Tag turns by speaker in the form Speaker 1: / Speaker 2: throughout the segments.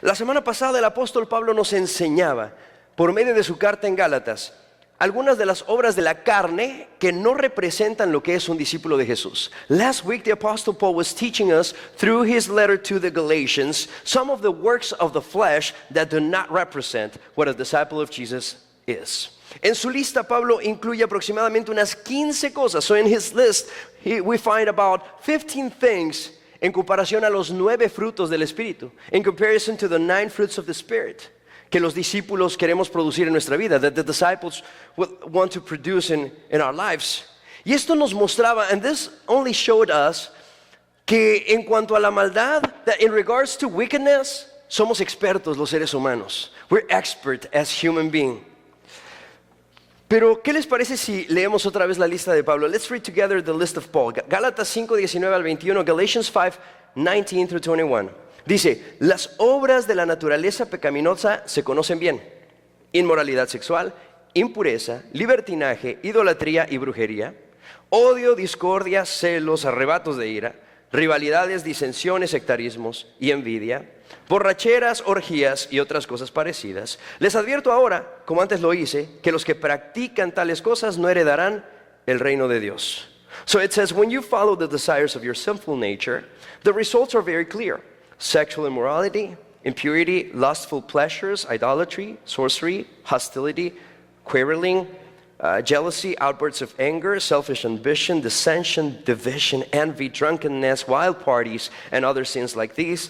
Speaker 1: La semana pasada el apóstol Pablo nos enseñaba, por medio de su carta en Gálatas, algunas de las obras de la carne que no representan lo que es un discípulo de Jesús. Last week the apostle Paul was teaching us through his letter to the Galatians some of the works of the flesh that do not represent what a disciple of Jesus is. En su lista Pablo incluye aproximadamente unas 15 cosas. So in his list we find about 15 things en comparación a los 9 frutos del Espíritu, in comparison to the 9 fruits of the Spirit, que los discípulos queremos producir en nuestra vida, that the disciples want to produce in our lives. Y esto nos mostraba, and this only showed us, que en cuanto a la maldad, that in regards to wickedness, somos expertos los seres humanos. We're expert as human beings. Pero, ¿qué les parece si leemos otra vez la lista de Pablo? Let's read together the list of Paul. Gálatas 5:19 al 21, Galatians 5:19 through 21. Dice, las obras de la naturaleza pecaminosa se conocen bien. Inmoralidad sexual, impureza, libertinaje, idolatría y brujería, odio, discordia, celos, arrebatos de ira, rivalidades, disensiones, sectarismos y envidia, borracheras, orgías y otras cosas parecidas. Les advierto ahora, como antes lo hice, que los que practican tales cosas no heredarán el reino de Dios. So it says, when you follow the desires of your sinful nature, the results are very clear. Sexual immorality, impurity, lustful pleasures, idolatry, sorcery, hostility, quarreling, jealousy, outbursts of anger, selfish ambition, dissension, division, envy, drunkenness, wild parties, and other sins like these.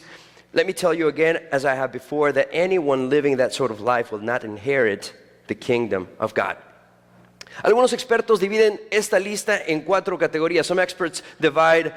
Speaker 1: Let me tell you again, as I have before, that anyone living that sort of life will not inherit the kingdom of God. Algunos expertos dividen esta lista en 4 categorías. Some experts divide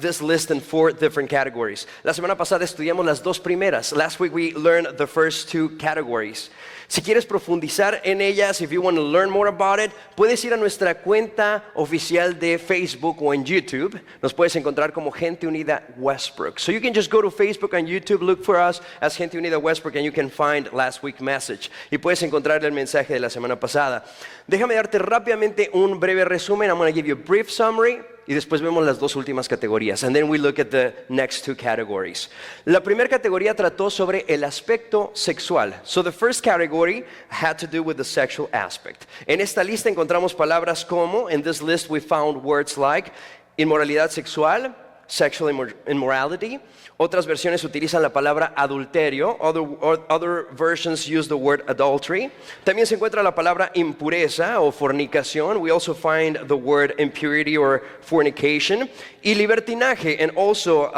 Speaker 1: this list in 4 different categories. La semana pasada estudiamos las 2 primeras. Last week we learned the first 2 categories. Si quieres profundizar en ellas, if you want to learn more about it, puedes ir a nuestra cuenta oficial de Facebook o en YouTube. Nos puedes encontrar como Gente Unida Westbrook. So you can just go to Facebook and YouTube, look for us as Gente Unida Westbrook, and you can find last week's message. Y puedes encontrar el mensaje de la semana pasada. Déjame darte rápidamente un breve resumen. I'm going to give you a brief summary. Y después vemos las 2 últimas categorías. And then we look at the next 2 categories. La primera categoría trató sobre el aspecto sexual. So the first category had to do with the sexual aspect. En esta lista encontramos palabras como, in this list we found words like inmoralidad sexual, sexual immorality. Otras versiones utilizan la palabra adulterio. Other versions use the word adultery. También se encuentra la palabra impureza o fornicación. We also find the word impurity or fornication. Y libertinaje, and also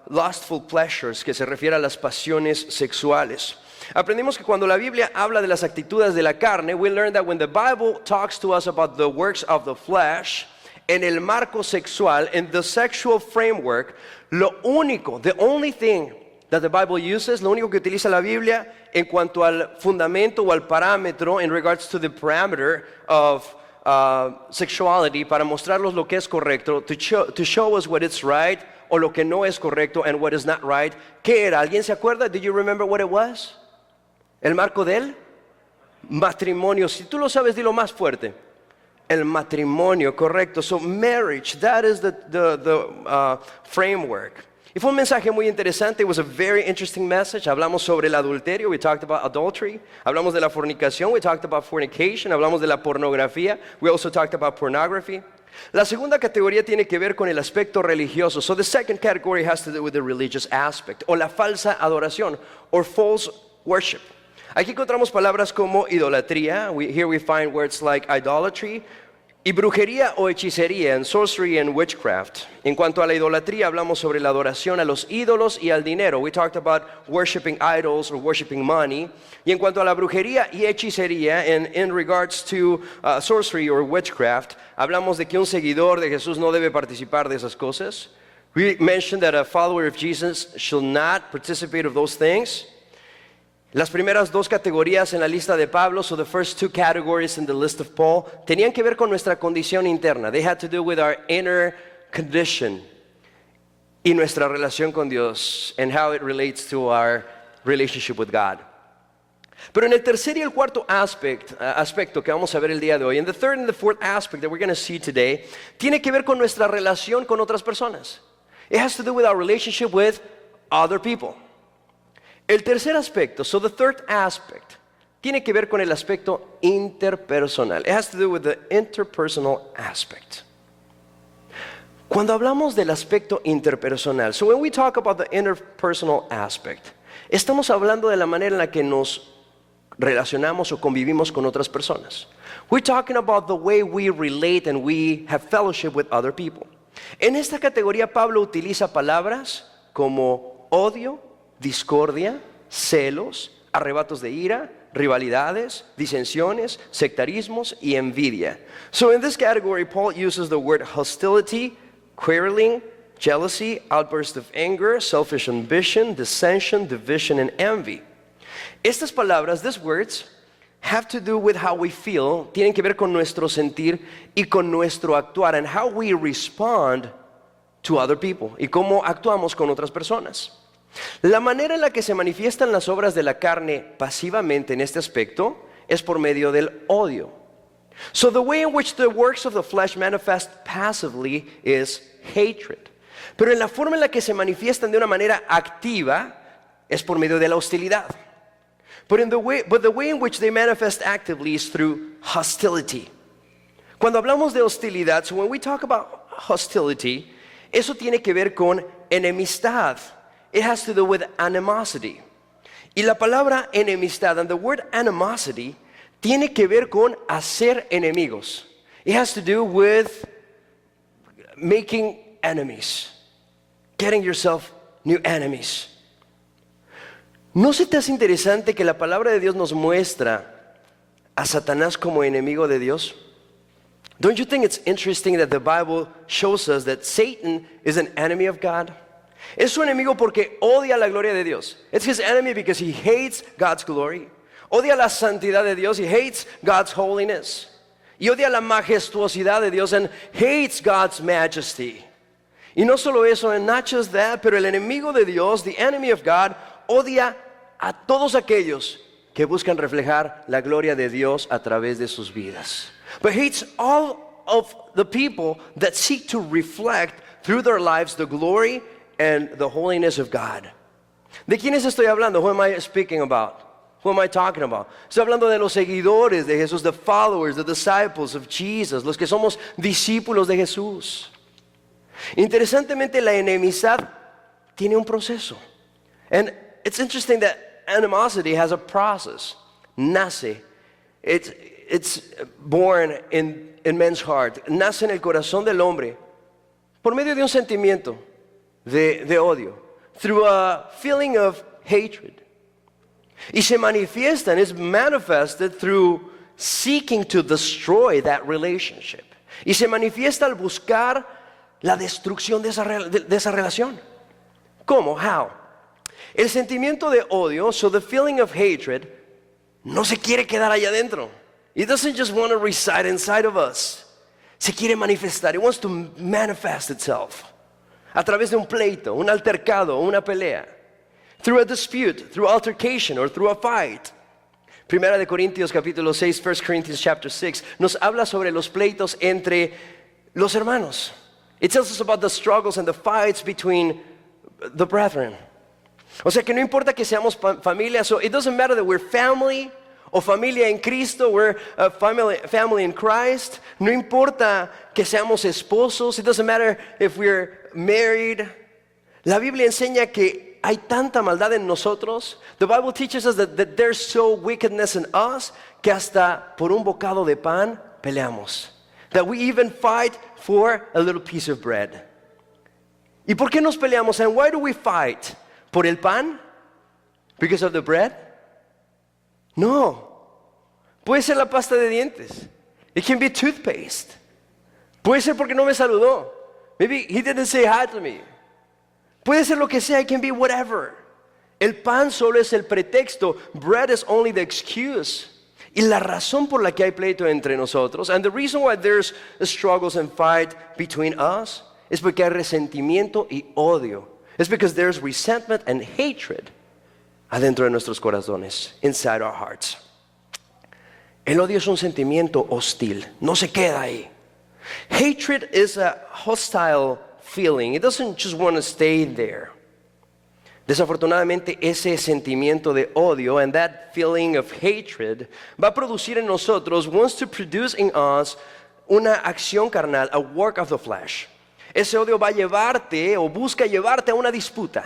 Speaker 1: lustful pleasures, que se refiere a las pasiones sexuales. Aprendimos que cuando la Biblia habla de las actitudes de la carne, we learn that when the Bible talks to us about the works of the flesh, en el marco sexual, in the sexual framework, the only thing that the Bible uses, lo único que utiliza la Biblia en cuanto al fundamento o al parámetro, in regards to the parameter of sexuality, para mostrarnos lo que es correcto, to show us what is right, o lo que no es correcto, and what is not right. ¿Qué era? ¿Alguien se acuerda? Did you remember what it was? El marco del matrimonio. Si tú lo sabes, dilo más fuerte. El matrimonio, correcto. So marriage, that is the framework. Y fue un mensaje muy interesante. It was a very interesting message. Hablamos sobre el adulterio. We talked about adultery. Hablamos de la fornicación. We talked about fornication. Hablamos de la pornografía. We also talked about pornography. La segunda categoría tiene que ver con el aspecto religioso. So the second category has to do with the religious aspect, o la falsa adoración, or false worship. Aquí encontramos palabras como idolatría. Here we find words like idolatry, y brujería o hechicería, and sorcery and witchcraft. En cuanto a la idolatría, hablamos sobre la adoración a los ídolos y al dinero. We talked about worshiping idols or worshiping money. Y en cuanto a la brujería y hechicería, and in regards to sorcery or witchcraft, hablamos de que un seguidor de Jesús no debe participar de esas cosas. We mentioned that a follower of Jesus should not participate of those things. Las primeras 2 categorías en la lista de Pablo, so the first 2 categories in the list of Paul, tenían que ver con nuestra condición interna. They had to do with our inner condition y nuestra relación con Dios, and how it relates to our relationship with God. Pero en el tercer y el cuarto aspecto que vamos a ver el día de hoy, in the third and the fourth aspect that we're going to see today, tiene que ver con nuestra relación con otras personas. It has to do with our relationship with other people. El tercer aspecto, so the third aspect, tiene que ver con el aspecto interpersonal. It has to do with the interpersonal aspect. Cuando hablamos del aspecto interpersonal, so when we talk about the interpersonal aspect, estamos hablando de la manera en la que nos relacionamos o convivimos con otras personas. We're talking about the way we relate and we have fellowship with other people. En esta categoría Pablo utiliza palabras como odio, discordia, celos, arrebatos de ira, rivalidades, disensiones, sectarismos y envidia. So in this category, Paul uses the word hostility, quarreling, jealousy, outburst of anger, selfish ambition, dissension, division, and envy. Estas palabras, these words, have to do with how we feel, tienen que ver con nuestro sentir y con nuestro actuar, and how we respond to other people, y cómo actuamos con otras personas. La manera en la que se manifiestan las obras de la carne pasivamente en este aspecto es por medio del odio. So the way in which the works of the flesh manifest passively is hatred. Pero en la forma en la que se manifiestan de una manera activa es por medio de la hostilidad. But the way in which they manifest actively is through hostility. Cuando hablamos de hostilidad, so when we talk about hostility, eso tiene que ver con enemistad. It has to do with animosity. Y la palabra enemistad, and the word animosity, tiene que ver con hacer enemigos. It has to do with making enemies, getting yourself new enemies. ¿No se te hace interesante que la palabra de Dios nos muestra a Satanás como enemigo de Dios? Don't you think it's interesting that the Bible shows us that Satan is an enemy of God? Es su enemigo porque odia la gloria de Dios. It's his enemy because he hates God's glory. Odia la santidad de Dios. He hates God's holiness. Y odia la majestuosidad de Dios and hates God's majesty. Y no solo eso, and not just that, pero el enemigo de Dios, the enemy of God, odia a todos aquellos que buscan reflejar la gloria de Dios a través de sus vidas. But hates all of the people that seek to reflect through their lives the glory and the holiness of God. ¿De quiénes estoy hablando? Who am I speaking about? Who am I talking about? Estoy hablando de los seguidores de Jesús, the followers, the disciples of Jesus, los que somos discípulos de Jesús. Interesantemente, la enemistad tiene un proceso. And it's interesting that animosity has a process. Nace. It's born in men's heart. Nace en el corazón del hombre por medio de un sentimiento de odio, through a feeling of hatred. Y se manifiesta and is manifested through seeking to destroy that relationship. Y se manifiesta al buscar la destrucción de esa relación. ¿Cómo? How? El sentimiento de odio, so the feeling of hatred, no se quiere quedar allá adentro. It doesn't just want to reside inside of us. Se quiere manifestar. It wants to manifest itself. A través de un pleito, un altercado, una pelea. Through a dispute, through altercation, or through a fight. Primera de Corintios capítulo 6, 1 Corinthians chapter 6, nos habla sobre los pleitos entre los hermanos. It tells us about the struggles and the fights between the brethren. O sea que no importa que seamos familia, so it doesn't matter that we're family o familia en Cristo, we're a family in Christ. No importa que seamos esposos, it doesn't matter if we're married. La Biblia enseña que hay tanta maldad en nosotros. The Bible teaches us that there's so wickedness in us que hasta por un bocado de pan peleamos. That we even fight for a little piece of bread. ¿Y por qué nos peleamos? And why do we fight? ¿Por el pan? Because of the bread? No. Puede ser la pasta de dientes. It can be toothpaste. Puede ser porque no me saludó. Maybe he didn't say hi to me. Puede ser lo que sea. It can be whatever. El pan solo es el pretexto. Bread is only the excuse. Y la razón por la que hay pleito entre nosotros, and the reason why there's struggles and fight between us, es porque hay resentimiento y odio. It's because there's resentment and hatred adentro de nuestros corazones, inside our hearts. El odio es un sentimiento hostil, no se queda ahí. Hatred is a hostile feeling. It doesn't just want to stay there. Desafortunadamente, ese sentimiento de odio and that feeling of hatred va a producir en nosotros, wants to produce in us, una acción carnal, a work of the flesh. Ese odio va a llevarte o busca llevarte a una disputa.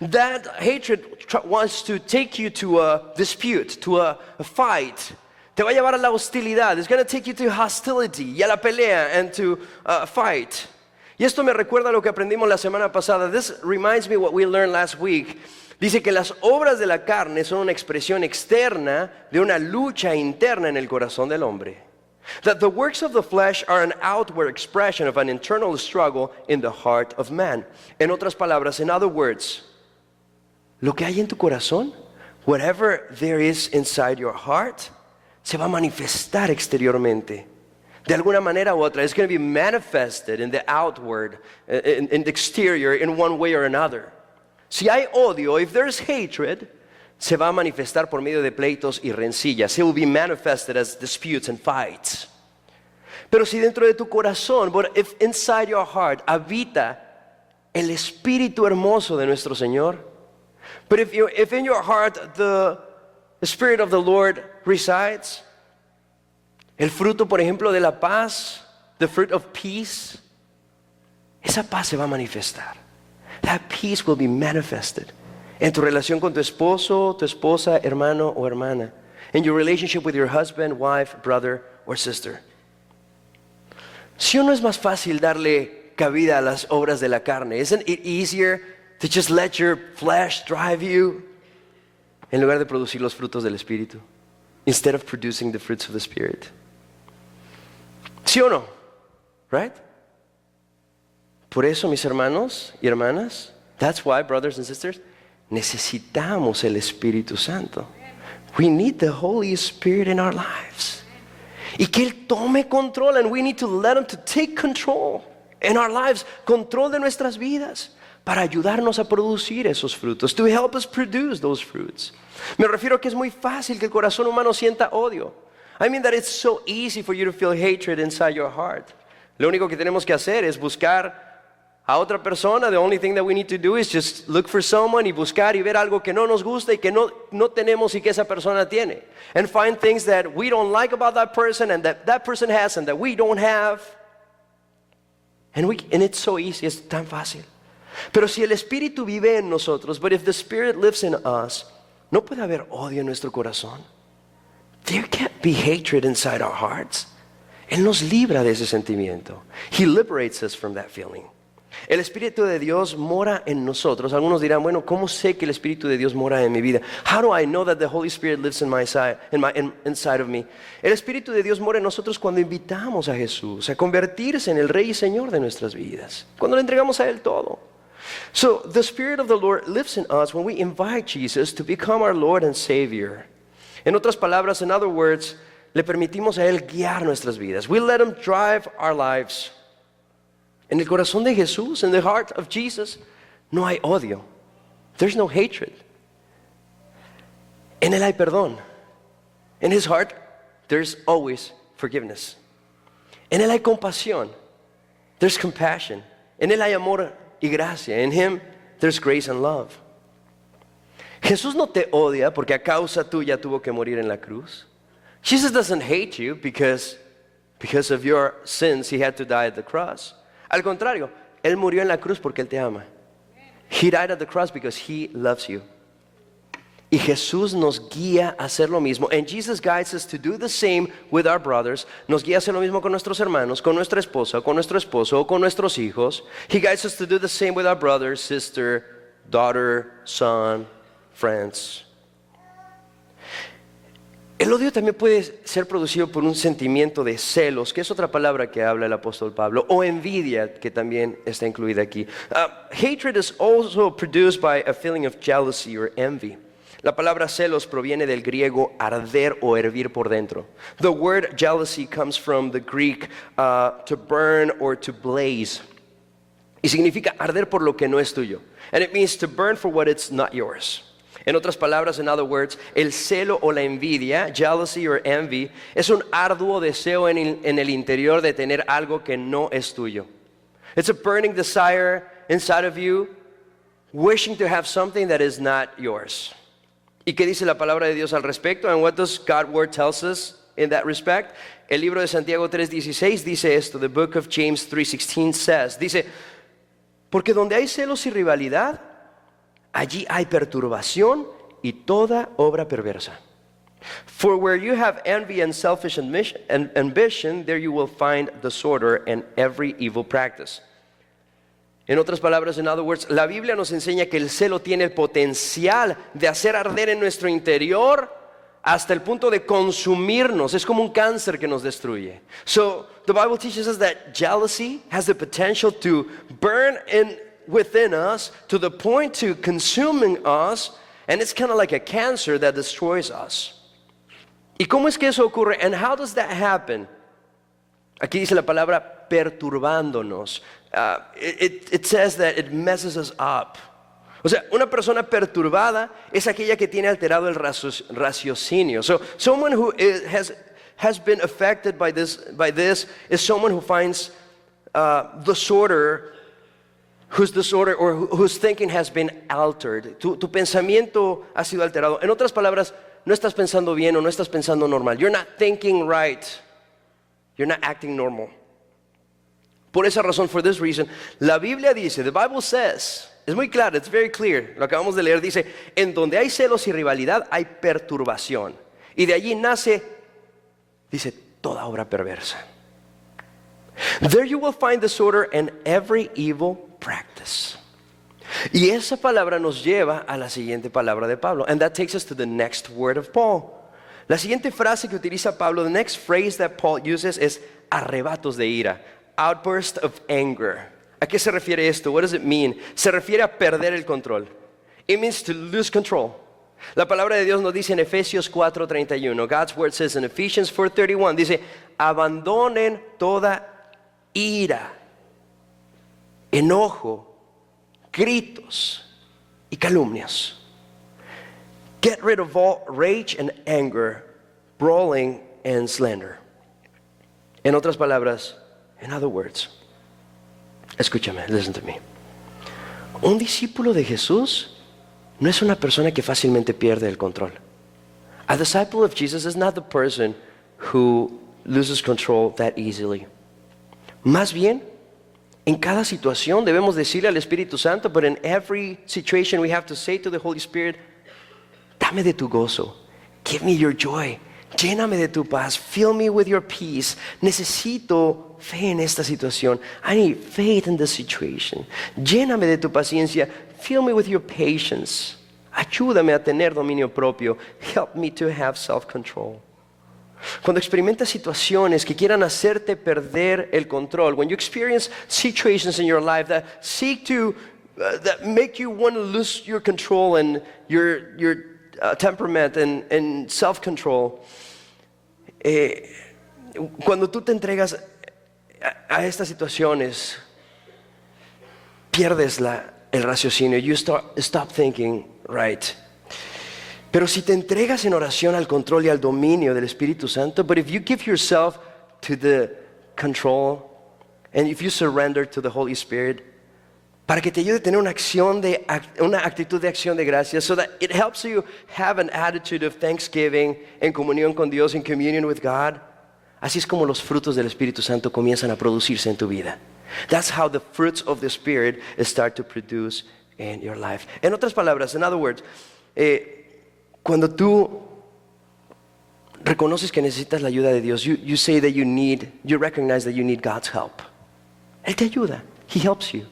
Speaker 1: That hatred wants to take you to a dispute, to a fight. Te va a llevar a la hostilidad. It's going to take you to hostility y a la pelea and to fight. Y esto me recuerda lo que aprendimos la semana pasada. This reminds me what we learned last week. Dice que las obras de la carne son una expresión externa de una lucha interna en el corazón del hombre. That the works of the flesh are an outward expression of an internal struggle in the heart of man. En otras palabras, in other words, lo que hay en tu corazón, whatever there is inside your heart, se va a manifestar exteriormente. De alguna manera u otra, it's going to be manifested in the outward, in the exterior, in one way or another. Si hay odio, if there's hatred, se va a manifestar por medio de pleitos y rencillas. It will be manifested as disputes and fights. Pero si dentro de tu corazón, but if inside your heart habita el Espíritu hermoso de nuestro Señor, but if in your heart the Spirit of the Lord resides, el fruto, por ejemplo, de la paz, the fruit of peace, esa paz se va a manifestar. That peace will be manifested en tu relación con tu esposo, tu esposa, hermano o hermana. In your relationship with your husband, wife, brother or sister. ¿Sí o no es más fácil darle cabida a las obras de la carne? Isn't it easier to just let your flesh drive you en lugar de producir los frutos del Espíritu? Instead of producing the fruits of the Spirit. ¿Sí o no? Right? Por eso, mis hermanos y hermanas, that's why, brothers and sisters, necesitamos el Espíritu Santo. We need the Holy Spirit in our lives. Y que Él tome control, and we need to let Him to take control in our lives, control de nuestras vidas, para ayudarnos a producir esos frutos, to help us produce those fruits. Me refiero a que es muy fácil que el corazón humano sienta odio. I mean that it's so easy for you to feel hatred inside your heart. Lo único que tenemos que hacer es buscar a otra persona. The only thing that we need to do is just look for someone y buscar y ver algo que no nos gusta y que no tenemos y que esa persona tiene. And find things that we don't like about that person and that person has and that we don't have. And it's so easy, es tan fácil. Pero si el Espíritu vive en nosotros, but if the Spirit lives in us, no puede haber odio en nuestro corazón. There can't be hatred inside our hearts. Él nos libra de ese sentimiento. He liberates us from that feeling. El Espíritu de Dios mora en nosotros. Algunos dirán, bueno, ¿cómo sé que el Espíritu de Dios mora en mi vida? How do I know that the Holy Spirit lives inside of me? El Espíritu de Dios mora en nosotros cuando invitamos a Jesús a convertirse en el Rey y Señor de nuestras vidas. Cuando le entregamos a Él todo. So, the Spirit of the Lord lives in us when we invite Jesus to become our Lord and Savior. En otras palabras, in other words, le permitimos a Él guiar nuestras vidas. We let Him drive our lives. En el corazón de Jesús, in the heart of Jesus, no hay odio. There's no hatred. En Él hay perdón. In His heart, there's always forgiveness. En Él hay compasión. There's compassion. En Él hay amor y gracia. In Him, there's grace and love. Jesús no te odia porque a causa tuya tuvo que morir en la cruz. Jesus doesn't hate you because of your sins He had to die at the cross. Al contrario, Él murió en la cruz porque Él te ama. He died at the cross because He loves you. Y Jesús nos guía a hacer lo mismo. And Jesus guides us to do the same with our brothers. Nos guía a hacer lo mismo con nuestros hermanos, con nuestra esposa, con nuestro esposo o con nuestros hijos. He guides us to do the same with our brother, sister, daughter, son, friends. El odio también puede ser producido por un sentimiento de celos, que es otra palabra que habla el apóstol Pablo, o envidia, que también está incluida aquí. Hatred is also produced by a feeling of jealousy or envy. La palabra celos proviene del griego arder o hervir por dentro. The word jealousy comes from the Greek to burn or to blaze. Y significa arder por lo que no es tuyo. And it means to burn for what it's not yours. En otras palabras, in other words, el celo o la envidia, jealousy or envy, es un arduo deseo en el interior de tener algo que no es tuyo. It's a burning desire inside of you wishing to have something that is not yours. ¿Y qué dice la palabra de Dios al respecto? And what does God's word tells us in that respect? El libro de Santiago 3:16 dice esto. The book of James 3:16 says, dice, porque donde hay celos y rivalidad, allí hay perturbación y toda obra perversa. For where you have envy and selfish ambition, there you will find disorder and every evil practice. En otras palabras, in other words, la Biblia nos enseña que el celo tiene el potencial de hacer arder en nuestro interior hasta el punto de consumirnos. Es como un cáncer que nos destruye. So, the Bible teaches us that jealousy has the potential to burn within us to the point to consuming us, and it's kind of like a cancer that destroys us. ¿Y cómo es que eso ocurre? And how does that happen? Aquí dice la palabra perturbándonos. It says that it messes us up. O sea, una persona perturbada es aquella que tiene alterado el raciocinio. So, someone who has been affected by this is someone who finds disorder, whose thinking has been altered. Tu pensamiento ha sido alterado. En otras palabras, no estás pensando bien o no estás pensando normal. You're not thinking right. You're not acting normal. Por esa razón, for this reason, la Biblia dice, the Bible says, es muy claro, it's very clear, lo acabamos de leer, dice, en donde hay celos y rivalidad hay perturbación. Y de allí nace, dice, toda obra perversa. There you will find disorder and every evil practice. Y esa palabra nos lleva a la siguiente palabra de Pablo. And that takes us to the next word of Paul. La siguiente frase que utiliza Pablo, the next phrase that Paul uses es arrebatos de ira. Outburst of anger. ¿A qué se refiere esto? What does it mean? Se refiere a perder el control. It means to lose control. La palabra de Dios nos dice en Efesios 4:31. God's word says in Ephesians 4:31, dice, abandonen toda ira, enojo, gritos y calumnias. Get rid of all rage and anger, brawling and slander. En otras palabras, in other words, escúchame, listen to me. Un discípulo de Jesús no es una persona que fácilmente pierde el control. A disciple of Jesus is not the person who loses control that easily. Más bien, en cada situación debemos decirle al Espíritu Santo, but in every situation we have to say to the Holy Spirit, dame de tu gozo, give me your joy, lléname de tu paz, fill me with your peace. Necesito fe en esta situación. I need faith in this situation. Lléname de tu paciencia, fill me with your patience. Ayúdame a tener dominio propio. Help me to have self-control. Cuando experimentas situaciones que quieran hacerte perder el control, when you experience situations in your life that seek to that make you want to lose your control and your temperament and self-control, cuando tú te entregas a estas situaciones, pierdes el raciocinio. You stop thinking right. Pero si te entregas en oración al control y al dominio del Espíritu Santo, but if you give yourself to the control and if you surrender to the Holy Spirit, para que te ayude a tener una actitud de acción de gracias, so that it helps you have an attitude of thanksgiving en comunión con Dios, in communion with God. Así es como los frutos del Espíritu Santo comienzan a producirse en tu vida. That's how the fruits of the Spirit start to produce in your life. En otras palabras, in other words, cuando tú reconoces que necesitas la ayuda de Dios, you say that you recognize that you need God's help. Él te ayuda. He helps you.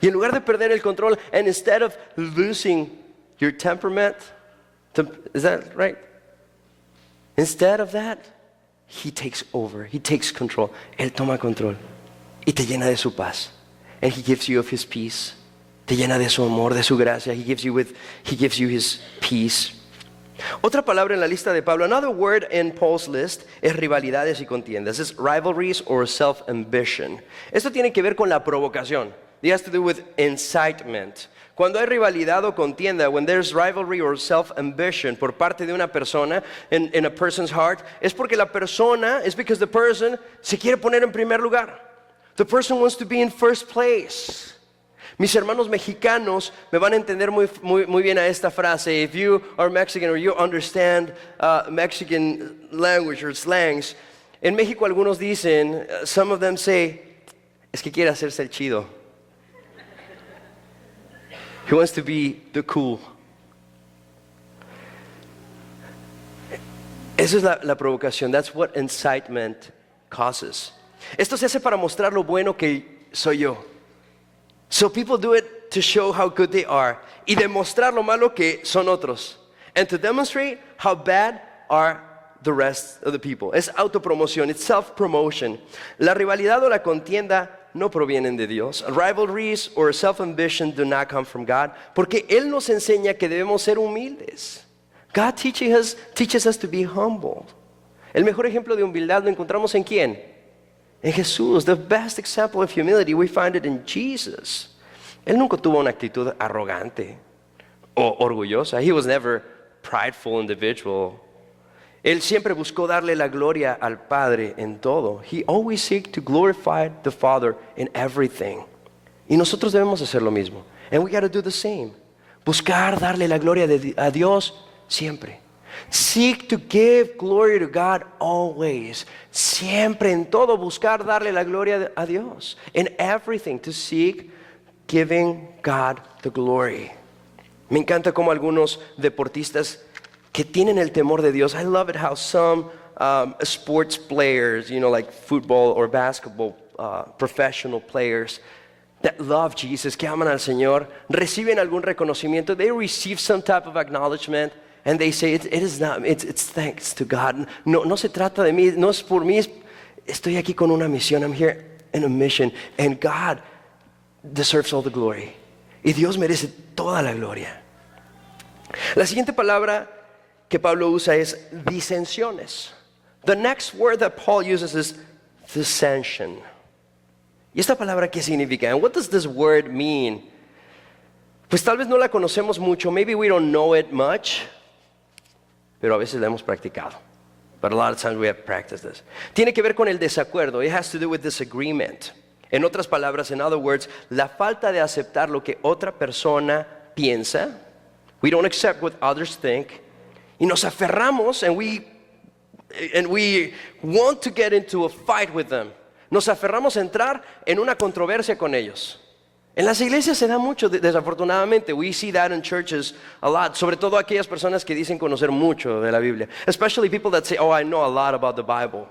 Speaker 1: Y en lugar de perder el control, and instead of losing your temperament, is that right? Instead of that, He takes over. He takes control. Él toma control. Y te llena de su paz. And He gives you of His peace. Te llena de su amor, de su gracia. He gives you His peace. Otra palabra en la lista de Pablo, another word in Paul's list, es rivalidades y contiendas. Es rivalries or self-ambition. Esto tiene que ver con la provocación. It has to do with incitement. Cuando hay rivalidad o contienda, when there's rivalry or self-ambition por parte de una persona in a person's heart, es porque because the person se quiere poner en primer lugar. The person wants to be in first place. Mis hermanos mexicanos me van a entender muy bien a esta frase. If you are Mexican or you understand Mexican language or slangs, en México algunos dicen, some of them say, es que quiere hacerse el chido. He wants to be the cool. Esa es la provocación. That's what incitement causes. Esto se hace para mostrar lo bueno que soy yo. So people do it to show how good they are y demostrar lo malo que son otros. And to demonstrate how bad are the rest of the people. Es autopromoción, it's self-promotion. La rivalidad o la contienda no provienen de Dios. Rivalries or self-ambition do not come from God, porque Él nos enseña que debemos ser humildes. God teaches us to be humble. El mejor ejemplo de humildad lo encontramos en ¿quién? En Jesús. The best example of humility, we find it in Jesus. Él nunca tuvo una actitud arrogante o orgullosa. He was never prideful individual. Él siempre buscó darle la gloria al Padre en todo. He always seeked to glorify the Father in everything. Y nosotros debemos hacer lo mismo. And we got to do the same. Buscar darle la gloria a Dios siempre. Seek to give glory to God always. Siempre en todo buscar darle la gloria a Dios. In everything to seek giving God the glory. Me encanta como algunos deportistas que tienen el temor de Dios. I love it how some sports players, like football or basketball professional players that love Jesus, que aman al Señor, reciben algún reconocimiento. They receive some type of acknowledgement. And they say, it's thanks to God. No se trata de mí, no es por mí, estoy aquí con una misión. I'm here in a mission. And God deserves all the glory. Y Dios merece toda la gloria. La siguiente palabra que Pablo usa es disensiones. The next word that Paul uses is dissension. ¿Y esta palabra qué significa? And what does this word mean? Pues tal vez no la conocemos mucho. Maybe we don't know it much. Pero a veces la hemos practicado. But a lot of times we have practiced this. Tiene que ver con el desacuerdo. It has to do with disagreement. En otras palabras, in other words, la falta de aceptar lo que otra persona piensa. We don't accept what others think. Y nos aferramos and we want to get into a fight with them. Nos aferramos a entrar en una controversia con ellos. En las iglesias se da mucho, desafortunadamente. We see that in churches a lot. Sobre todo aquellas personas que dicen conocer mucho de la Biblia. Especially people that say, I know a lot about the Bible.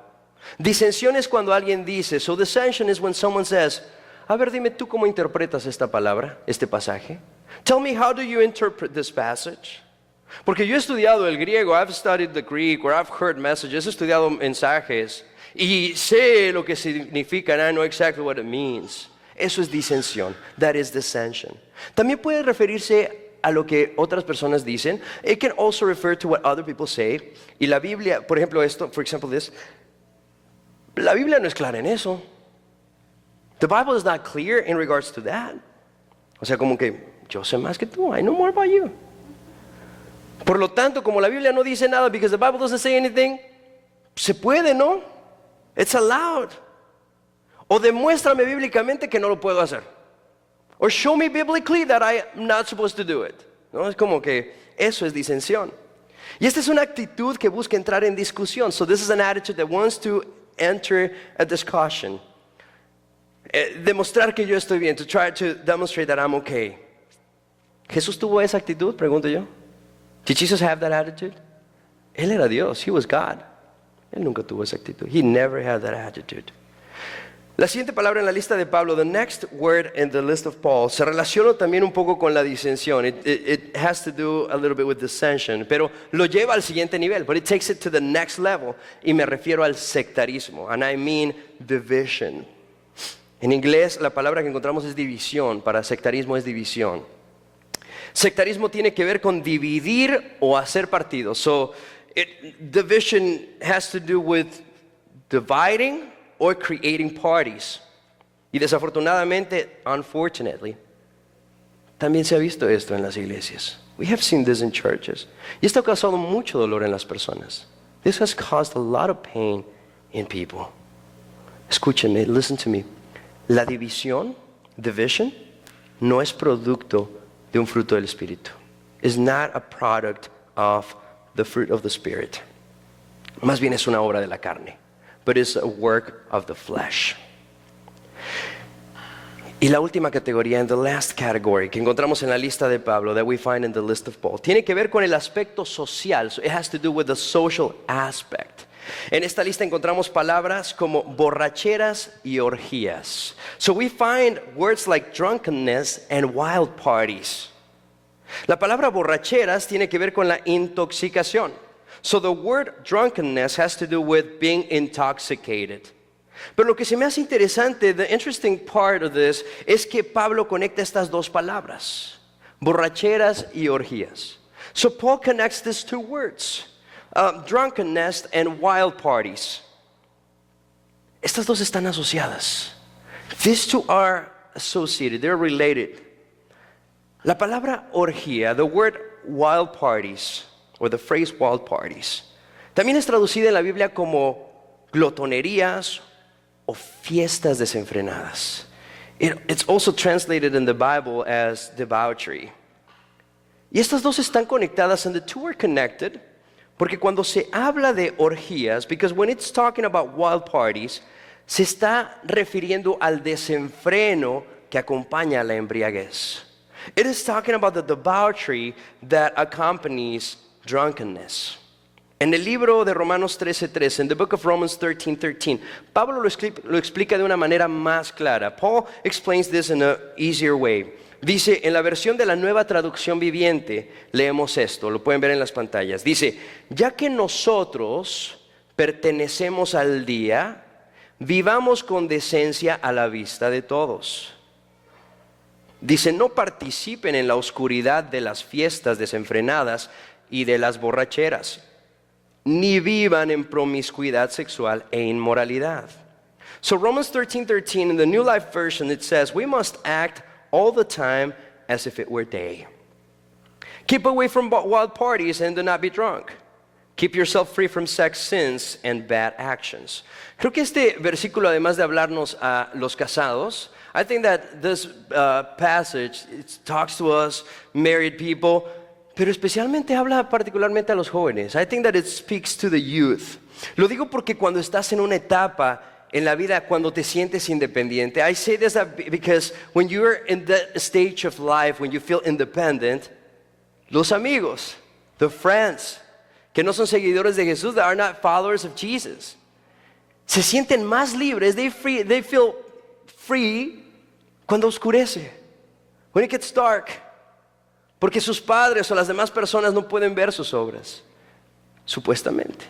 Speaker 1: Disensión es cuando alguien dice. So dissension is when someone says, a ver, dime tú cómo interpretas esta palabra, este pasaje. Tell me, how do you interpret this passage? Porque yo he estudiado el griego. I've studied the Greek, or I've heard messages. He estudiado mensajes. Y sé lo que significa, and I know exactly what it means. Eso es disensión. That is dissension. También puede referirse a lo que otras personas dicen. It can also refer to what other people say. Y la Biblia, por ejemplo esto, for example this, la Biblia no es clara en eso. The Bible is not clear in regards to that. O sea, como que yo sé más que tú. I know more about you. Por lo tanto, como la Biblia no dice nada, because the Bible doesn't say anything, se puede, ¿no? It's allowed. O demuéstrame bíblicamente que no lo puedo hacer. Or show me biblically that I am not supposed to do it. ¿No? Es como que eso es disensión. Y esta es una actitud que busca entrar en discusión. So this is an attitude that wants to enter a discussion. Demostrar que yo estoy bien. To try to demonstrate that I'm okay. ¿Jesús tuvo esa actitud? Pregunto yo. Did Jesus have that attitude? Él era Dios. He was God. Él nunca tuvo esa actitud. He never had that attitude. La siguiente palabra en la lista de Pablo, the next word in the list of Paul, se relaciona también un poco con la disensión. It has to do a little bit with dissension, pero lo lleva al siguiente nivel, but it takes it to the next level. Y me refiero al sectarismo, and I mean division. En inglés la palabra que encontramos es división, para sectarismo es división. Sectarismo tiene que ver con dividir o hacer partidos. So division has to do with dividing or creating parties. Y desafortunadamente, unfortunately, también se ha visto esto en las iglesias. We have seen this in churches. Y esto ha causado mucho dolor en las personas. This has caused a lot of pain in people. Escúchenme, listen to me. La división, division, no es producto de un fruto del Espíritu. It's not a product of the fruit of the Spirit. Más bien es una obra de la carne. But it's a work of the flesh. Y la última categoría, and the last category, que encontramos en la lista de Pablo, that we find in the list of Paul, tiene que ver con el aspecto social. So it has to do with the social aspect. En esta lista encontramos palabras como borracheras y orgías. So we find words like drunkenness and wild parties. La palabra borracheras tiene que ver con la intoxicación. So the word drunkenness has to do with being intoxicated. Pero lo que se me hace interesante, the interesting part of this, es que Pablo conecta estas dos palabras, borracheras y orgías. So Paul connects these two words, drunkenness and wild parties. Estas dos están asociadas. These two are associated, they're related. La palabra orgía, the word wild parties, or the phrase wild parties, también es traducida en la Biblia como glotonerías o fiestas desenfrenadas. It's also translated in the Bible as debauchery. Y estas dos están conectadas, and the two are connected, porque cuando se habla de orgías, because when it's talking about wild parties, se está refiriendo al desenfreno que acompaña a la embriaguez. It is talking about the debauchery that accompanies drunkenness. En el libro de Romanos 13:13, in the book of Romans 13:13, Pablo lo explica de una manera más clara. Paul explains this in an easier way. Dice, en la versión de la Nueva Traducción Viviente, leemos esto, lo pueden ver en las pantallas. Dice, ya que nosotros pertenecemos al día, vivamos con decencia a la vista de todos. Dice, no participen en la oscuridad de las fiestas desenfrenadas y de las borracheras, ni vivan en promiscuidad sexual e inmoralidad. So Romans 13:13, in the New Life Version, it says, we must act all the time as if it were day. Keep away from wild parties and do not be drunk. Keep yourself free from sex sins and bad actions. Creo que este versículo, además de hablarnos a los casados, I think that this passage, it talks to us, married people, pero especialmente habla particularmente a los jóvenes. I think that it speaks to the youth. Lo digo porque cuando estás en una etapa en la vida, cuando te sientes independiente, I say this because when you're in that stage of life, when you feel independent, los amigos, the friends, que no son seguidores de Jesús, that are not followers of Jesus, se sienten más libres, they feel free cuando oscurece, when it gets dark, porque sus padres o las demás personas no pueden ver sus obras, supuestamente.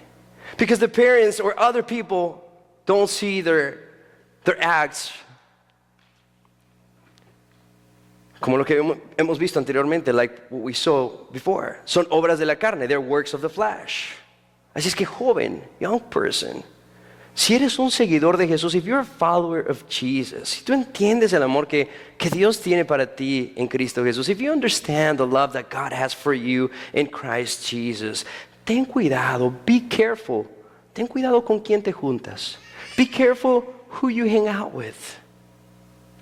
Speaker 1: Because the parents or other people don't see their acts. Como lo que hemos visto anteriormente, like what we saw before. Son obras de la carne, they're works of the flesh. Así es que joven, young person, si eres un seguidor de Jesús, if you're a follower of Jesus, si tú entiendes el amor que Dios tiene para ti en Cristo Jesús, if you understand the love that God has for you in Christ Jesus, ten cuidado, be careful. Ten cuidado con quién te juntas. Be careful who you hang out with.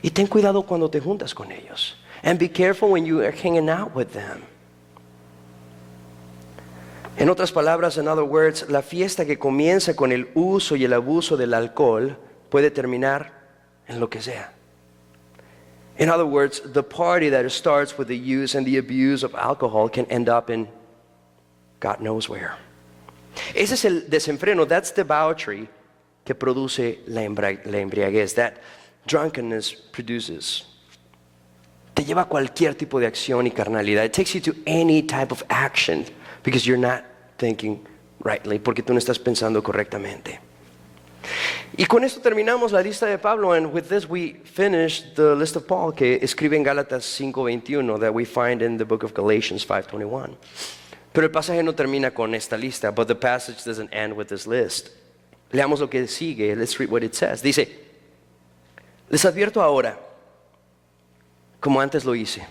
Speaker 1: Y ten cuidado cuando te juntas con ellos. And be careful when you are hanging out with them. En otras palabras, in other words, la fiesta que comienza con el uso y el abuso del alcohol puede terminar en lo que sea. In other words, the party that starts with the use and the abuse of alcohol can end up in God knows where. Ese es el desenfreno, that's debauchery, que produce la embriaguez, that drunkenness produces. Te lleva a cualquier tipo de acción y carnalidad. It takes you to any type of action because you're not thinking rightly, porque tú no estás pensando correctamente. Y con esto terminamos la lista de Pablo, and with this we finish the list of Paul que escribe en Gálatas 5:21 that we find in the book of Galatians 5:21. Pero el pasaje no termina con esta lista, but the passage doesn't end with this list. Leamos lo que sigue, let's read what it says. Dice, les advierto ahora, como antes lo hice,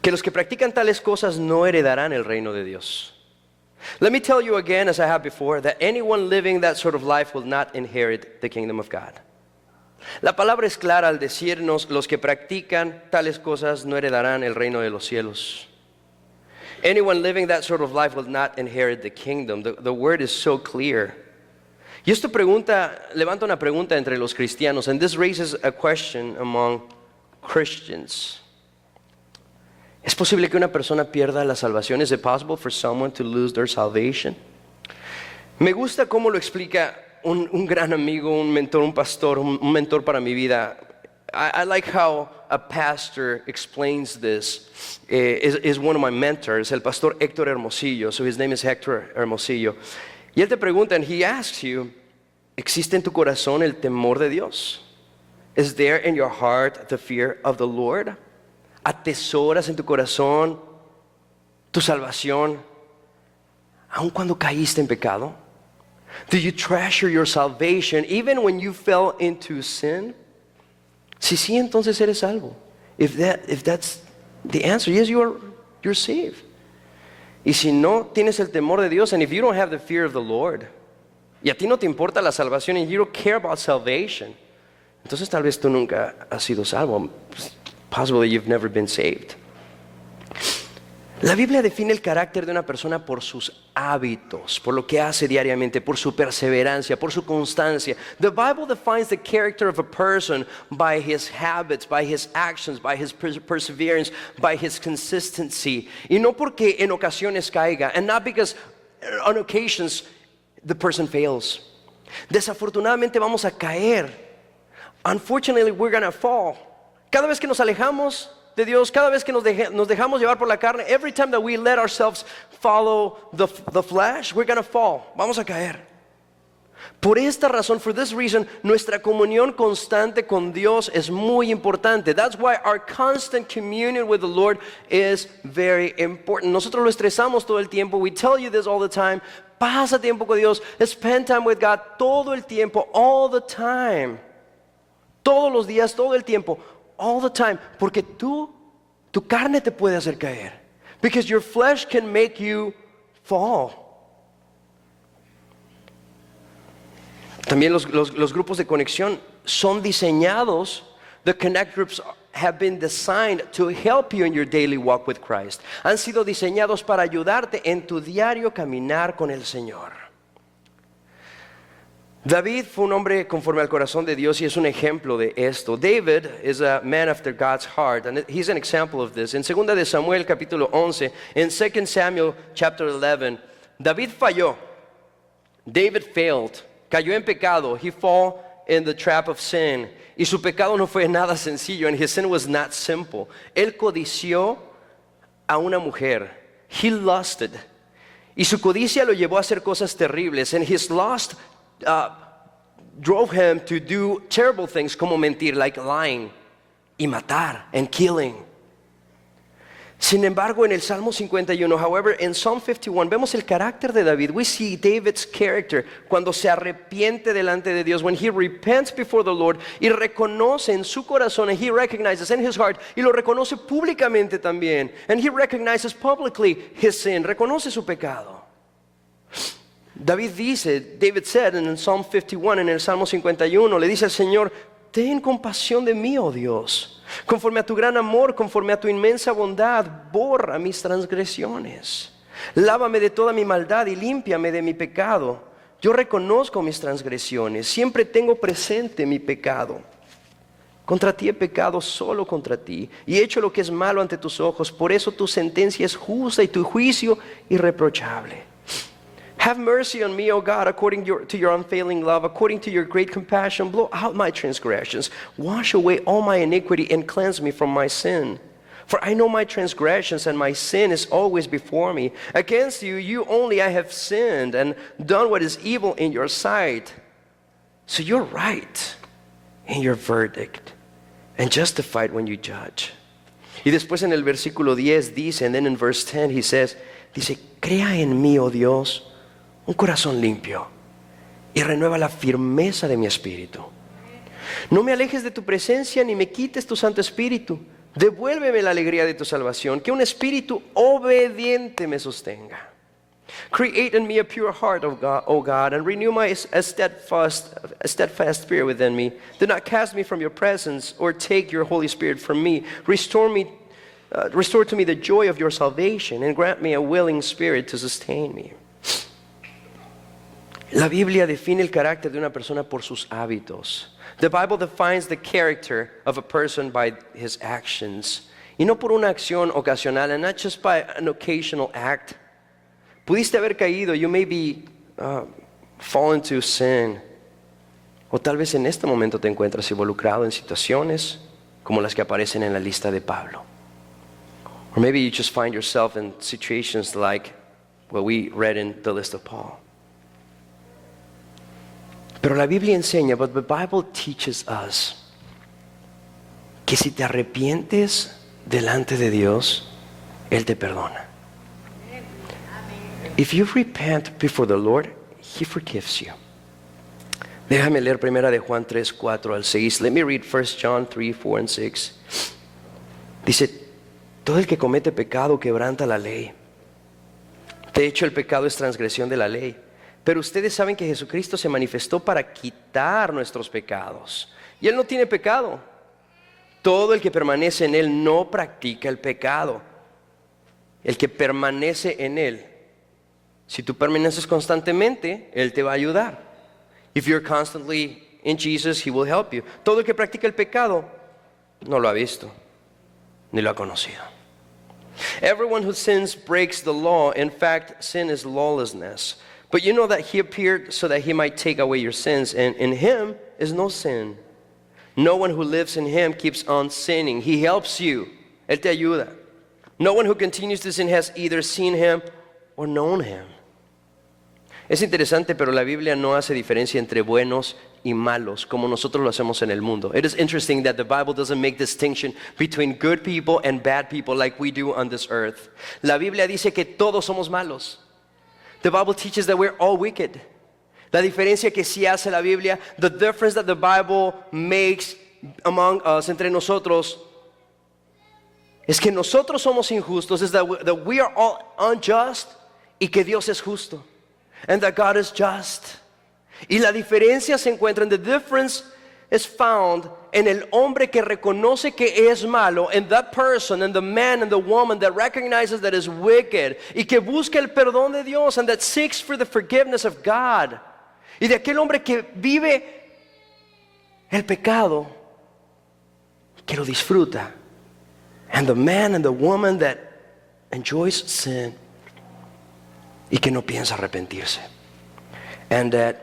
Speaker 1: que los que practican tales cosas no heredarán el reino de Dios. Let me tell you again, as I have before, that anyone living that sort of life will not inherit the kingdom of God. La palabra es clara al decirnos: los que practican tales cosas no heredarán el reino de los cielos. Anyone living that sort of life will not inherit the kingdom. The word is so clear. Y esto levanta una pregunta entre los cristianos, and this raises a question among Christians. ¿Es posible que una persona pierda la salvación? Is it possible for someone to lose their salvation? Me gusta cómo lo explica un gran amigo, un mentor, un pastor, un mentor para mi vida. I like how a pastor explains this. Is one of my mentors, el pastor Héctor Hermosillo. So his name is Héctor Hermosillo. Y él te pregunta, and he asks you, ¿existe en tu corazón el temor de Dios? Is there in your heart the fear of the Lord? ¿Atesoras en tu corazón tu salvación aun cuando caíste en pecado? Do you treasure your salvation even when you fell into sin? Si sí, entonces eres salvo. If that's the answer, yes, you're saved. Y si no tienes el temor de Dios, and if you don't have the fear of the Lord, y a ti no te importa la salvación, and you don't care about salvation, entonces tal vez tú nunca has sido salvo. Possibly you've never been saved. La Biblia define el carácter de una persona por sus hábitos, por lo que hace diariamente, por su perseverancia, por su constancia. The Bible defines the character of a person by his habits, by his actions, by his perseverance, by his consistency. Y no porque en ocasiones caiga, and not because on occasions the person fails. Desafortunadamente vamos a caer. Unfortunately, we're gonna fall. Cada vez que nos alejamos de Dios, cada vez que nos dejamos llevar por la carne, every time that we let ourselves follow the flesh, we're gonna fall. Vamos a caer. Por esta razón, for this reason, nuestra comunión constante con Dios es muy importante. That's why our constant communion with the Lord is very important. Nosotros lo estresamos todo el tiempo. We tell you this all the time. Pasa tiempo con Dios. Spend time with God todo el tiempo, all the time. Todos los días, todo el tiempo. All the time, porque tu carne te puede hacer caer. Because your flesh can make you fall. También los grupos de conexión son diseñados. The connect groups have been designed to help you in your daily walk with Christ. Han sido diseñados para ayudarte en tu diario caminar con el Señor. David fue un hombre conforme al corazón de Dios y es un ejemplo de esto. David is a man after God's heart, and he's an example of this. En 2 de Samuel capítulo 11, en 2 Samuel chapter 11, David falló. David failed. Cayó en pecado. He fell in the trap of sin. Y su pecado no fue nada sencillo, and his sin was not simple. Él codició a una mujer. He lusted. Y su codicia lo llevó a hacer cosas terribles, and his lust drove him to do terrible things como mentir, like lying, y matar, and killing. Sin embargo, en el Salmo 51, however, in Psalm 51, vemos el carácter de David. We see David's character cuando se arrepiente delante de Dios, when he repents before the Lord, y reconoce en su corazón, and he recognizes in his heart, y lo reconoce públicamente también, and he recognizes publicly his sin, reconoce su pecado. David said in Psalm 51, en el Salmo 51, le dice al Señor: ten compasión de mí, oh Dios, conforme a tu gran amor, conforme a tu inmensa bondad, borra mis transgresiones. Lávame de toda mi maldad y límpiame de mi pecado. Yo reconozco mis transgresiones, siempre tengo presente mi pecado. Contra ti he pecado, solo contra ti, y he hecho lo que es malo ante tus ojos. Por eso tu sentencia es justa y tu juicio irreprochable. Have mercy on me, O God, according to your unfailing love, according to your great compassion. Blow out my transgressions. Wash away all my iniquity and cleanse me from my sin. For I know my transgressions, and my sin is always before me. Against you, you only, I have sinned and done what is evil in your sight. So you're right in your verdict and justified when you judge. Y después en el versículo 10 dice, and then in verse 10 he says, crea en mí, oh Dios, un corazón limpio y renueva la firmeza de mi espíritu. No me alejes de tu presencia ni me quites tu Santo Espíritu. Devuélveme la alegría de tu salvación, que un espíritu obediente me sostenga. Create in me a pure heart, O God, and renew a steadfast spirit within me. Do not cast me from your presence or take your Holy Spirit from me. Restore to me the joy of your salvation and grant me a willing spirit to sustain me. La Biblia define el carácter de una persona por sus hábitos. The Bible defines the character of a person by his actions. Y no por una acción ocasional, and not just by an occasional act. Pudiste haber caído, you may be fallen to sin. O tal vez en este momento te encuentras involucrado en situaciones como las que aparecen en la lista de Pablo. Or maybe you just find yourself in situations like what we read in the list of Paul. Pero la Biblia enseña, but the Bible teaches us, que si te arrepientes delante de Dios, Él te perdona. If you repent before the Lord, He forgives you. Déjame leer primera de Juan 3, 4 al 6. Let me read 1 John 3, 4 and 6. Dice, todo el que comete pecado quebranta la ley. De hecho, el pecado es transgresión de la ley. Pero ustedes saben que Jesucristo se manifestó para quitar nuestros pecados. Y Él no tiene pecado. Todo el que permanece en Él no practica el pecado. El que permanece en Él. Si tú permaneces constantemente, Él te va a ayudar. If you're constantly in Jesus, He will help you. Todo el que practica el pecado no lo ha visto, ni lo ha conocido. Everyone who sins breaks the law. In fact, sin is lawlessness. But you know that He appeared so that He might take away your sins, and in Him is no sin. No one who lives in Him keeps on sinning. He helps you. Él te ayuda. No one who continues to sin has either seen Him or known Him. Es interesante, pero la Biblia no hace diferencia entre buenos y malos como nosotros lo hacemos en el mundo. It is interesting that the Bible doesn't make distinction between good people and bad people like we do on this earth. La Biblia dice que todos somos malos. The Bible teaches that we're all wicked. La diferencia que sí hace la Biblia, the difference that the Bible makes among us, entre nosotros, es que nosotros somos injustos, is that we are all unjust y que Dios es justo. And that God is just. Y la diferencia se encuentra, and the difference is found en el hombre que reconoce que es malo, and that person, and the man and the woman that recognizes that is wicked, y que busca el perdón de Dios, and that seeks for the forgiveness of God. Y de aquel hombre que vive el pecado, que lo disfruta. And the man and the woman that enjoys sin, y que no piensa arrepentirse. And that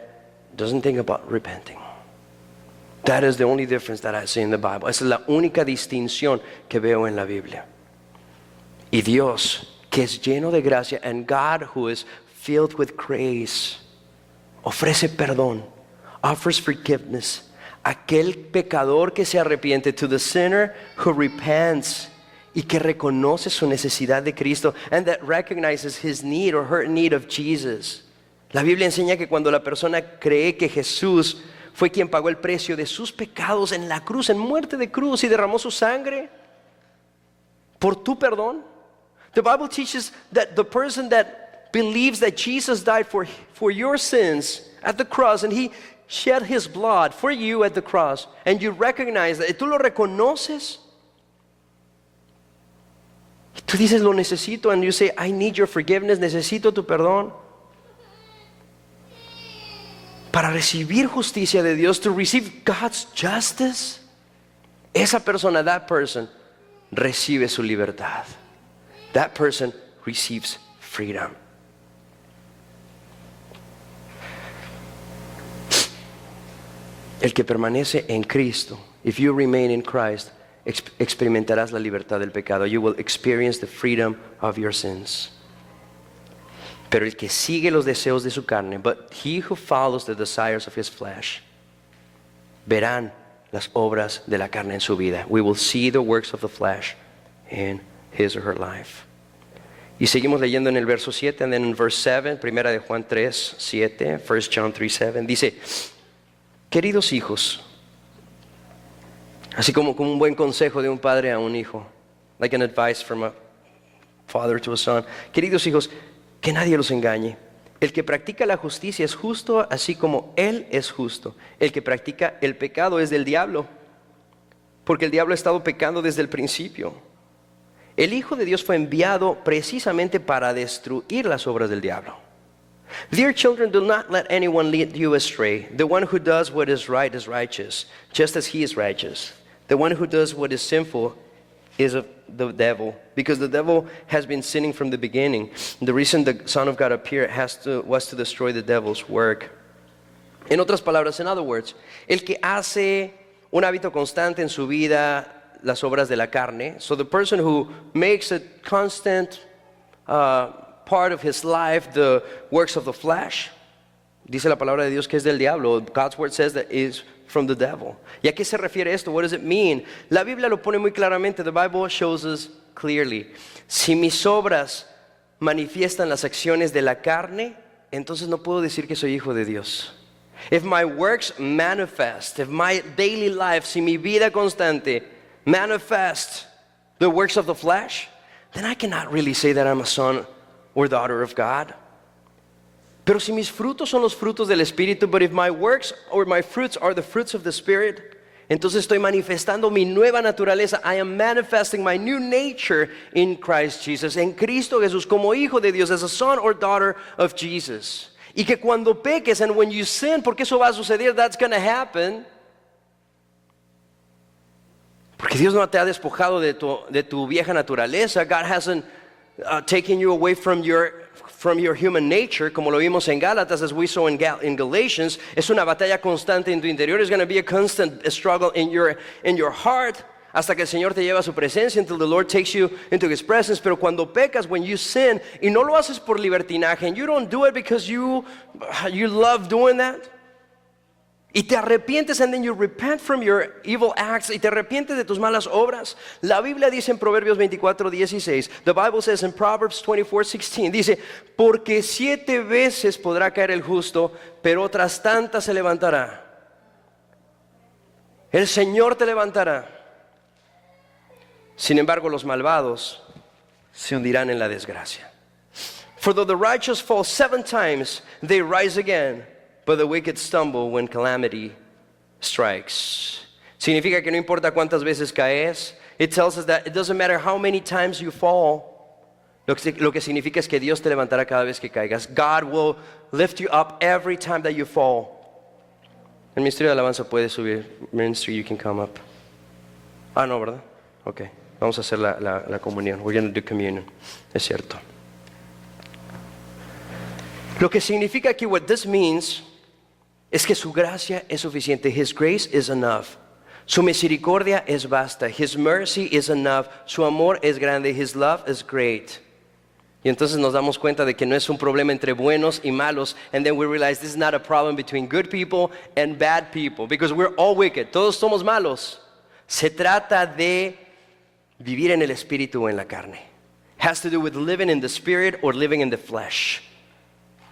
Speaker 1: doesn't think about repenting. That is the only difference that I see in the Bible. Esa es la única distinción que veo en la Biblia. Y Dios, que es lleno de gracia, and God, who is filled with grace, ofrece perdón, offers forgiveness. Aquel pecador que se arrepiente, to the sinner who repents, y que reconoce su necesidad de Cristo, and that recognizes his need or her need of Jesus. La Biblia enseña que cuando la persona cree que Jesús fue quien pagó el precio de sus pecados en la cruz, en muerte de cruz, y derramó su sangre por tu perdón. The Bible teaches that the person that believes that Jesus died for your sins at the cross, and He shed His blood for you at the cross, and you recognize that, y tú lo reconoces, tú dices, lo necesito, and you say, I need your forgiveness, necesito tu perdón. Para recibir justicia de Dios, to receive God's justice, esa persona, that person, recibe su libertad. That person receives freedom. El que permanece en Cristo, if you remain in Christ, experimentarás la libertad del pecado. You will experience the freedom of your sins. Pero el que sigue los deseos de su carne, but he who follows the desires of his flesh, verán las obras de la carne en su vida. We will see the works of the flesh in his or her life. Y seguimos leyendo en el verso 7, and then in verse 7, primera de Juan 3, 7, 1 John 3, 7, dice, queridos hijos, así como un buen consejo de un padre a un hijo, like an advice from a father to a son, queridos hijos, que nadie los engañe. El que practica la justicia es justo, así como Él es justo. El que practica el pecado es del diablo, porque el diablo ha estado pecando desde el principio. El Hijo de Dios fue enviado precisamente para destruir las obras del diablo. Dear children, do not let anyone lead you astray. The one who does what is right is righteous, just as he is righteous. The one who does what is sinful is of the devil, because the devil has been sinning from the beginning. The reason the Son of God appeared was to destroy the devil's work. En otras palabras, in other words, el que hace un hábito constante en su vida las obras de la carne, so the person who makes a constant part of his life the works of the flesh, dice la palabra de Dios que es del diablo. God's word says that is from the devil. ¿Y a qué se refiere esto? What does it mean? La Biblia lo pone muy claramente. The Bible shows us clearly. Si mis obras manifiestan las acciones de la carne, entonces no puedo decir que soy hijo de Dios. If my works manifest, if my daily life, si mi vida constante manifest the works of the flesh, then I cannot really say that I'm a son or daughter of God. Pero si mis frutos son los frutos del Espíritu, but if my works or my fruits are the fruits of the Spirit, entonces estoy manifestando mi nueva naturaleza. I am manifesting my new nature in Christ Jesus, en Cristo Jesús, como hijo de Dios, as a son or daughter of Jesus. Y que cuando peques, and when you sin, porque eso va a suceder, that's going to happen, porque Dios no te ha despojado de tu vieja naturaleza. God hasn't taken you away from your human nature, como lo vimos en Gálatas, as we saw in Galatians. Es una batalla constante en tu interior. It's going to be a constant struggle in your heart, hasta que el Señor te lleva a su presencia, until the Lord takes you into His presence. Pero cuando pecas, when you sin, y no lo haces por libertinaje, and you don't do it because you love doing that, y te arrepientes, and then you repent from your evil acts, y te arrepientes de tus malas obras. La Biblia dice en Proverbios 24:16, the Bible says in Proverbs 24:16, dice, porque 7 veces podrá caer el justo, pero otras tantas se levantará. El Señor te levantará. Sin embargo, los malvados se hundirán en la desgracia. For though the righteous fall 7 times, they rise again, but the wicked stumble when calamity strikes. Significa que no importa cuántas veces caes. It tells us that it doesn't matter how many times you fall. Lo que significa es que Dios te levantará cada vez que caigas. God will lift you up every time that you fall. El ministerio de alabanza puede subir. Ministry, you can come up. No, ¿verdad? Ok, vamos a hacer la comunión. We're going to do communion. Es cierto. Lo que significa aquí, what this means, es que su gracia es suficiente. His grace is enough. Su misericordia es basta. His mercy is enough. Su amor es grande. His love is great. Y entonces nos damos cuenta de que no es un problema entre buenos y malos. And then we realize this is not a problem between good people and bad people, because we're all wicked. Todos somos malos. Se trata de vivir en el espíritu o en la carne. Has to do with living in the spirit or living in the flesh.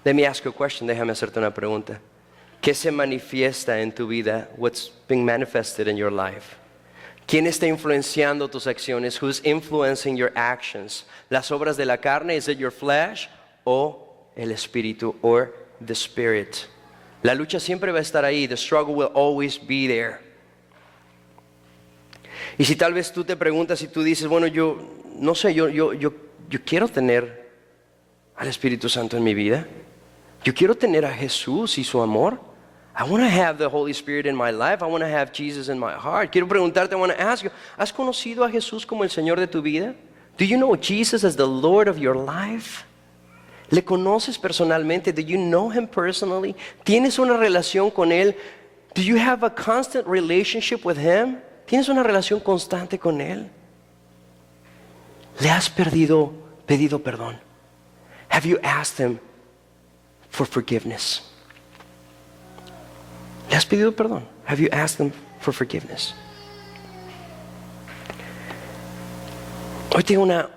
Speaker 1: Let me ask you a question. Déjame hacerte una pregunta. ¿Qué se manifiesta en tu vida? What's being manifested in your life? ¿Quién está influenciando tus acciones? Who's influencing your actions? ¿Las obras de la carne? Is it your flesh? ¿O el espíritu? Or the spirit? La lucha siempre va a estar ahí. The struggle will always be there. Y si tal vez tú te preguntas y tú dices, bueno, yo no sé, yo quiero tener al Espíritu Santo en mi vida. Yo quiero tener a Jesús y su amor. I want to have the Holy Spirit in my life. I want to have Jesus in my heart. Quiero preguntarte, I want to ask you, ¿has conocido a Jesús como el Señor de tu vida? Do you know Jesus as the Lord of your life? ¿Le conoces personalmente? Do you know Him personally? ¿Tienes una relación con Él? Do you have a constant relationship with Him? ¿Tienes una relación constante con Él? ¿Le has pedido perdón? Have you asked Him for forgiveness? ¿Le has pedido perdón? Have you asked Him for forgiveness? Hoy tengo una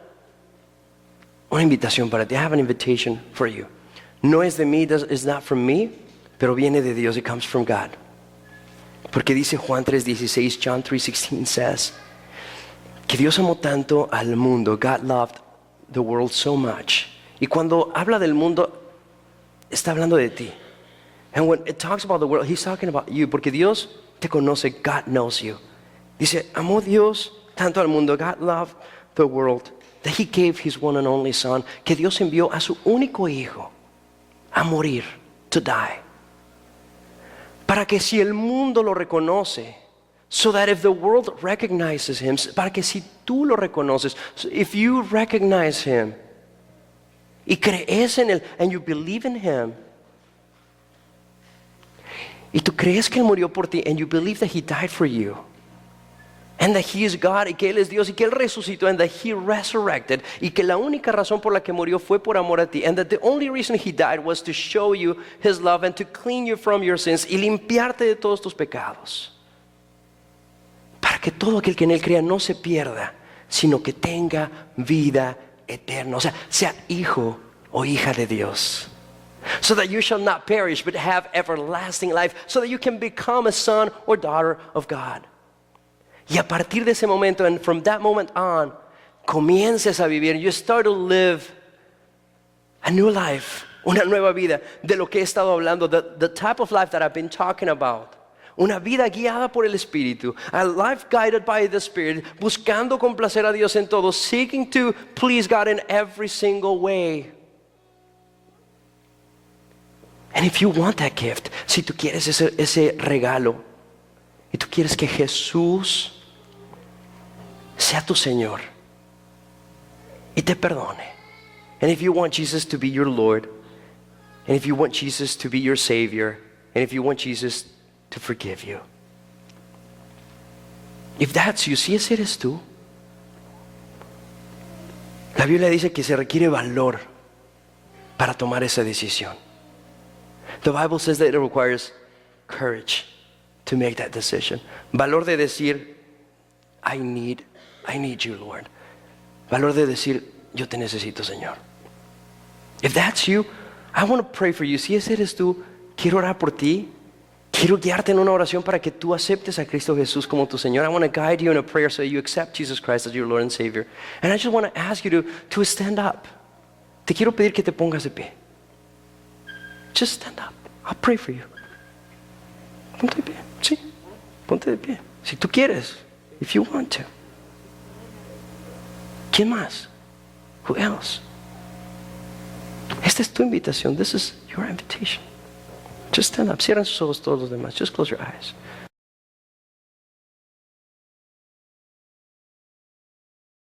Speaker 1: invitación para ti. I have an invitation for you. No es de mí, it's not from me, pero viene de Dios. It comes from God. Porque dice Juan 3:16, John 3:16 says, que Dios amó tanto al mundo. God loved the world so much. Y cuando habla del mundo, está hablando de ti. And when it talks about the world, he's talking about you. Porque Dios te conoce, God knows you. Dice, amó Dios tanto al mundo, God loved the world, that he gave his one and only son, que Dios envió a su único hijo a morir, to die. Para que si el mundo lo reconoce, so that if the world recognizes him, para que si tú lo reconoces, so if you recognize him, y crees en él, and you believe in him, y tú crees que él murió por ti, and you believe that he died for you, and that he is God, y que él es Dios, y que él resucitó, and that he resurrected, y que la única razón por la que murió fue por amor a ti, and that the only reason he died was to show you his love and to clean you from your sins, y limpiarte de todos tus pecados, para que todo aquel que en él crea no se pierda, sino que tenga vida eterna, o sea, sea hijo o hija de Dios. So that you shall not perish but have everlasting life, so that you can become a son or daughter of God. Y a partir de ese momento, and from that moment on, comiences a vivir, you start to live a new life, una nueva vida, de lo que he estado hablando, the type of life that I've been talking about. Una vida guiada por el Espíritu, a life guided by the Spirit, buscando complacer a Dios en todo, seeking to please God in every single way. And if you want that gift, si tú quieres ese regalo, y tú quieres que Jesús sea tu Señor y te perdone, and if you want Jesus to be your Lord, and if you want Jesus to be your Savior, and if you want Jesus to forgive you, if that's you, si ese eres tú, la Biblia dice que se requiere valor para tomar esa decisión. The Bible says that it requires courage to make that decision. Valor de decir, I need you, Lord. Valor de decir, yo te necesito, Señor. If that's you, I want to pray for you. Si ese eres tú, quiero orar por ti. Quiero guiarte en una oración para que tú aceptes a Cristo Jesús como tu Señor. I want to guide you in a prayer so that you accept Jesus Christ as your Lord and Savior. And I just want to ask you to stand up. Te quiero pedir que te pongas de pie. Just stand up. I'll pray for you. Ponte de pie. Sí. Ponte de pie. Si tú quieres. If you want to. ¿Quién más? Who else? Esta es tu invitación. This is your invitation. Just stand up. Cierran sus ojos todos los demás. Just close your eyes.